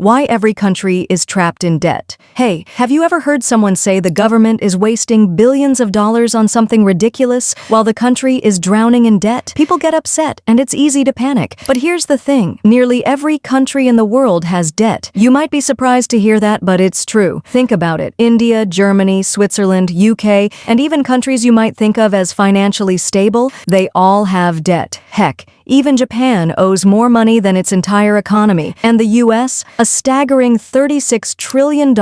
Why every country is trapped in debt. Hey, have you ever heard someone say the government is wasting billions of dollars on something ridiculous while the country is drowning in debt? People get upset and it's easy to panic. But here's the thing. Nearly every country in the world has debt. You might be surprised to hear that, but it's true. Think about it. India, Germany, Switzerland, UK, and even countries you might think of as financially stable, they all have debt. Heck, even Japan owes more money than its entire economy. And the US, a staggering $36 trillion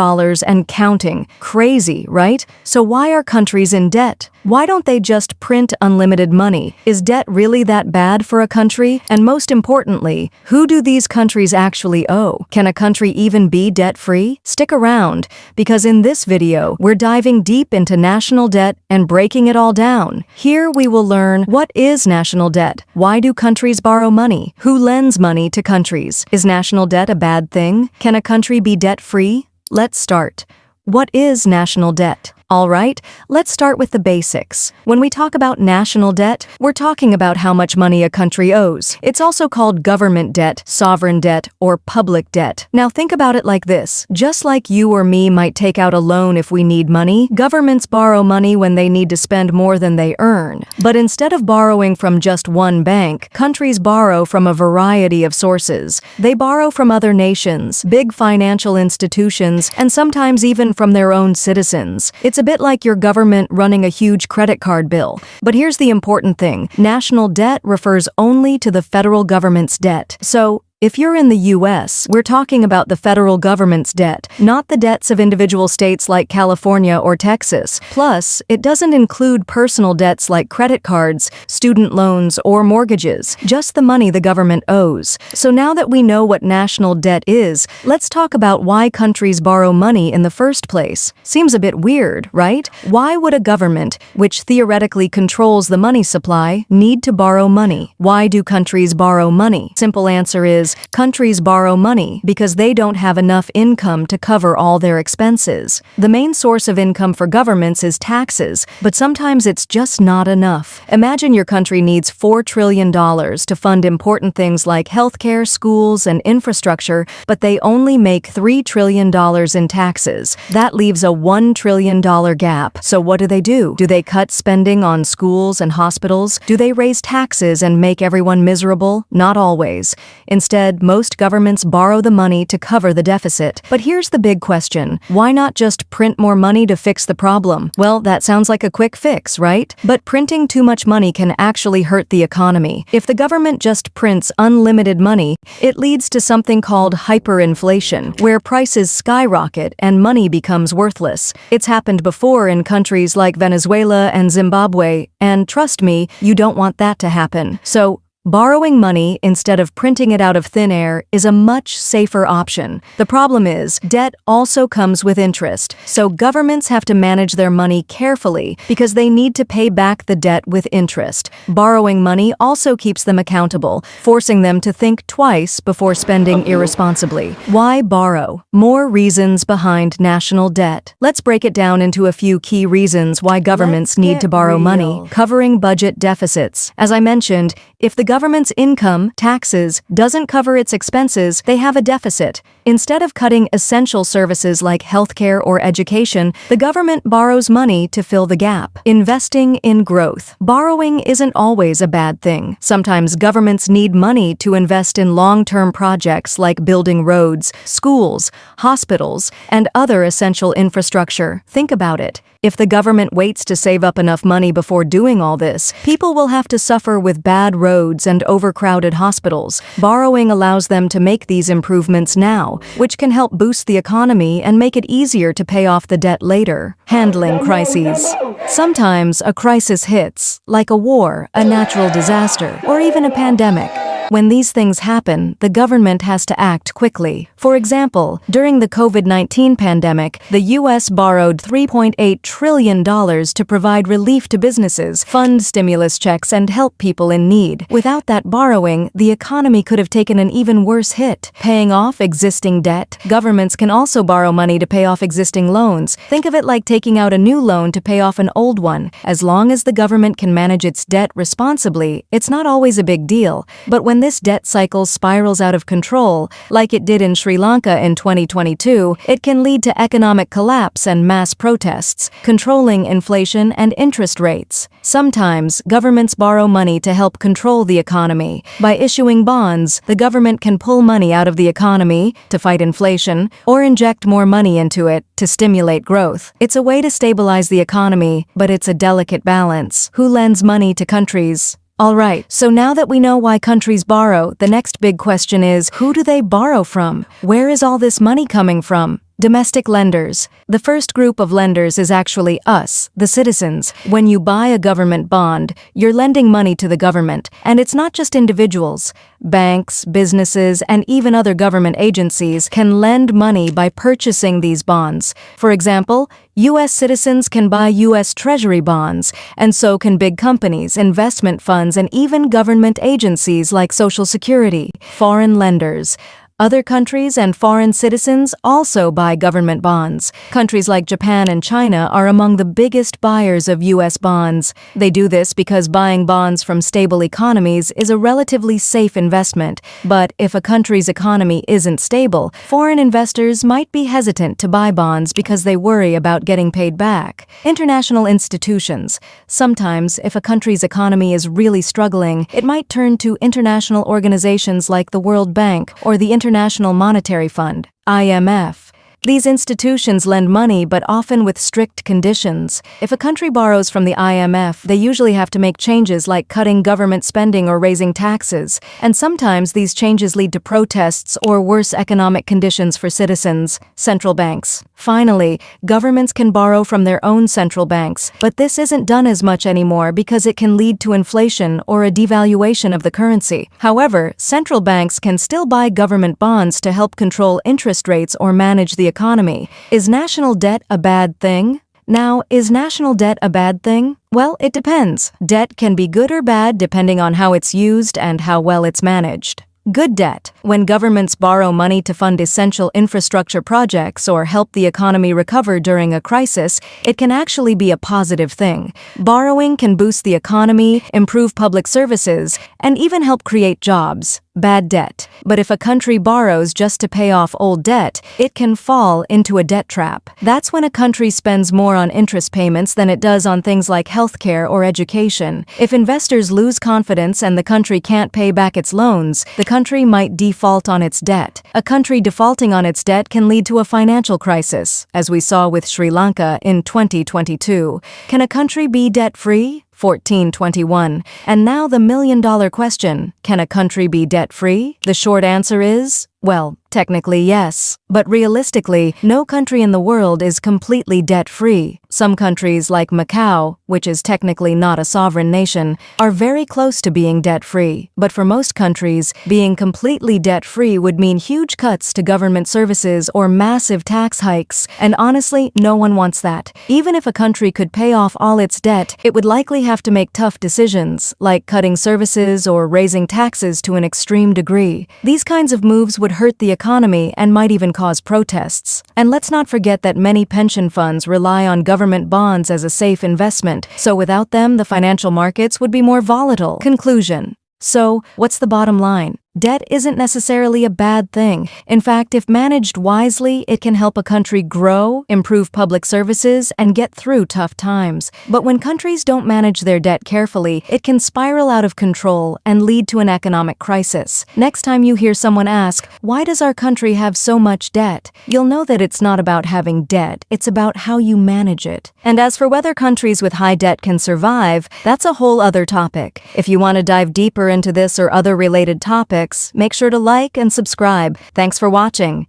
and counting. Crazy, right? So why are countries in debt? Why don't they just print unlimited money? Is debt really that bad for a country? And most importantly, who do these countries actually owe? Can a country even be debt-free? Stick around, because in this video, we're diving deep into national debt and breaking it all down. Here we will learn what is national debt? Why do countries borrow money? Who lends money to countries? Is national debt a bad thing? Can a country be debt-free? Let's start. What is national debt? All right, let's start with the basics. When we talk about national debt, we're talking about how much money a country owes. It's also called government debt, sovereign debt, or public debt. Now think about it like this. Just like you or me might take out a loan if we need money, governments borrow money when they need to spend more than they earn. But instead of borrowing from just one bank, countries borrow from a variety of sources. They borrow from other nations, big financial institutions, and sometimes even from their own citizens. It's a bit like your government running a huge credit card bill. But here's the important thing. National debt refers only to the federal government's debt. So, if you're in the US, we're talking about the federal government's debt, not the debts of individual states like California or Texas. Plus, it doesn't include personal debts like credit cards, student loans, or mortgages, just the money the government owes. So now that we know what national debt is, let's talk about why countries borrow money in the first place. Seems a bit weird, right? Why would a government, which theoretically controls the money supply, need to borrow money? Why do countries borrow money? Simple answer is, countries borrow money because they don't have enough income to cover all their expenses. The main source of income for governments is taxes, but sometimes it's just not enough. Imagine your country needs $4 trillion to fund important things like healthcare, schools, and infrastructure, but they only make $3 trillion in taxes. That leaves a $1 trillion gap. So what do? Do they cut spending on schools and hospitals? Do they raise taxes and make everyone miserable? Not always. Instead, most governments borrow the money to cover the deficit. But here's the big question. Why not just print more money to fix the problem? Well, that sounds like a quick fix, right? But printing too much money can actually hurt the economy. If the government just prints unlimited money, it leads to something called hyperinflation, where prices skyrocket and money becomes worthless. It's happened before in countries like Venezuela and Zimbabwe, and trust me, you don't want that to happen. So, borrowing money instead of printing it out of thin air is a much safer option. The problem is, debt also comes with interest, so governments have to manage their money carefully because they need to pay back the debt with interest. Borrowing money also keeps them accountable, forcing them to think twice before spending irresponsibly. Why borrow? More reasons behind national debt. Let's break it down into a few key reasons why governments need to borrow money. Covering budget deficits. As I mentioned, if the government's income, taxes, doesn't cover its expenses, they have a deficit. Instead of cutting essential services like healthcare or education, the government borrows money to fill the gap. Investing in growth. Borrowing isn't always a bad thing. Sometimes governments need money to invest in long-term projects like building roads, schools, hospitals, and other essential infrastructure. Think about it. If the government waits to save up enough money before doing all this, people will have to suffer with bad roads and overcrowded hospitals. Borrowing allows them to make these improvements now, which can help boost the economy and make it easier to pay off the debt later. Handling crises. Sometimes a crisis hits, like a war, a natural disaster, or even a pandemic. When these things happen, the government has to act quickly. For example, during the COVID-19 pandemic, the U.S. borrowed $3.8 trillion to provide relief to businesses, fund stimulus checks, and help people in need. Without that borrowing, the economy could have taken an even worse hit. Paying off existing debt. Governments can also borrow money to pay off existing loans. Think of it like taking out a new loan to pay off an old one. As long as the government can manage its debt responsibly, it's not always a big deal. But when when this debt cycle spirals out of control, like it did in Sri Lanka in 2022, it can lead to economic collapse and mass protests, controlling inflation and interest rates. Sometimes, governments borrow money to help control the economy. By issuing bonds, the government can pull money out of the economy to fight inflation, or inject more money into it to stimulate growth. It's a way to stabilize the economy, but it's a delicate balance. Who lends money to countries? Alright, so now that we know why countries borrow, the next big question is, who do they borrow from? Where is all this money coming from? Domestic lenders. The first group of lenders is actually us, the citizens. When you buy a government bond, you're lending money to the government, and it's not just individuals. Banks, businesses, and even other government agencies can lend money by purchasing these bonds. For example, U.S. citizens can buy U.S. Treasury bonds, and so can big companies, investment funds, and even government agencies like Social Security. Foreign lenders. Other countries and foreign citizens also buy government bonds. Countries like Japan and China are among the biggest buyers of U.S. bonds. They do this because buying bonds from stable economies is a relatively safe investment. But if a country's economy isn't stable, foreign investors might be hesitant to buy bonds because they worry about getting paid back. International institutions. Sometimes, if a country's economy is really struggling, it might turn to international organizations like the World Bank or the International Monetary Fund, IMF. These institutions lend money but often with strict conditions. If a country borrows from the IMF, they usually have to make changes like cutting government spending or raising taxes, and sometimes these changes lead to protests or worse economic conditions for citizens. Central banks. Finally, governments can borrow from their own central banks, but this isn't done as much anymore because it can lead to inflation or a devaluation of the currency. However, central banks can still buy government bonds to help control interest rates or manage the economy. Is national debt a bad thing? Now, is national debt a bad thing? Well, it depends. Debt can be good or bad depending on how it's used and how well it's managed. Good debt. When governments borrow money to fund essential infrastructure projects or help the economy recover during a crisis, it can actually be a positive thing. Borrowing can boost the economy, improve public services, and even help create jobs. Bad debt. But if a country borrows just to pay off old debt, it can fall into a debt trap. That's when a country spends more on interest payments than it does on things like healthcare or education. If investors lose confidence and the country can't pay back its loans, the country might default on its debt. A country defaulting on its debt can lead to a financial crisis, as we saw with Sri Lanka in 2022. Can a country be debt-free? 1421. And now the million-dollar question, can a country be debt-free? The short answer is, well, technically yes. But realistically, no country in the world is completely debt-free. Some countries like Macau, which is technically not a sovereign nation, are very close to being debt-free. But for most countries, being completely debt-free would mean huge cuts to government services or massive tax hikes. And honestly, no one wants that. Even if a country could pay off all its debt, it would likely have to make tough decisions, like cutting services or raising taxes to an extreme degree. These kinds of moves would hurt the economy and might even cause protests. And let's not forget that many pension funds rely on government bonds as a safe investment, so without them, the financial markets would be more volatile. Conclusion. So, what's the bottom line? Debt isn't necessarily a bad thing. In fact, if managed wisely, it can help a country grow, improve public services, and get through tough times. But when countries don't manage their debt carefully, it can spiral out of control and lead to an economic crisis. Next time you hear someone ask, "Why does our country have so much debt?" you'll know that it's not about having debt, it's about how you manage it. And as for whether countries with high debt can survive, that's a whole other topic. If you want to dive deeper into this or other related topics, make sure to like and subscribe. Thanks for watching.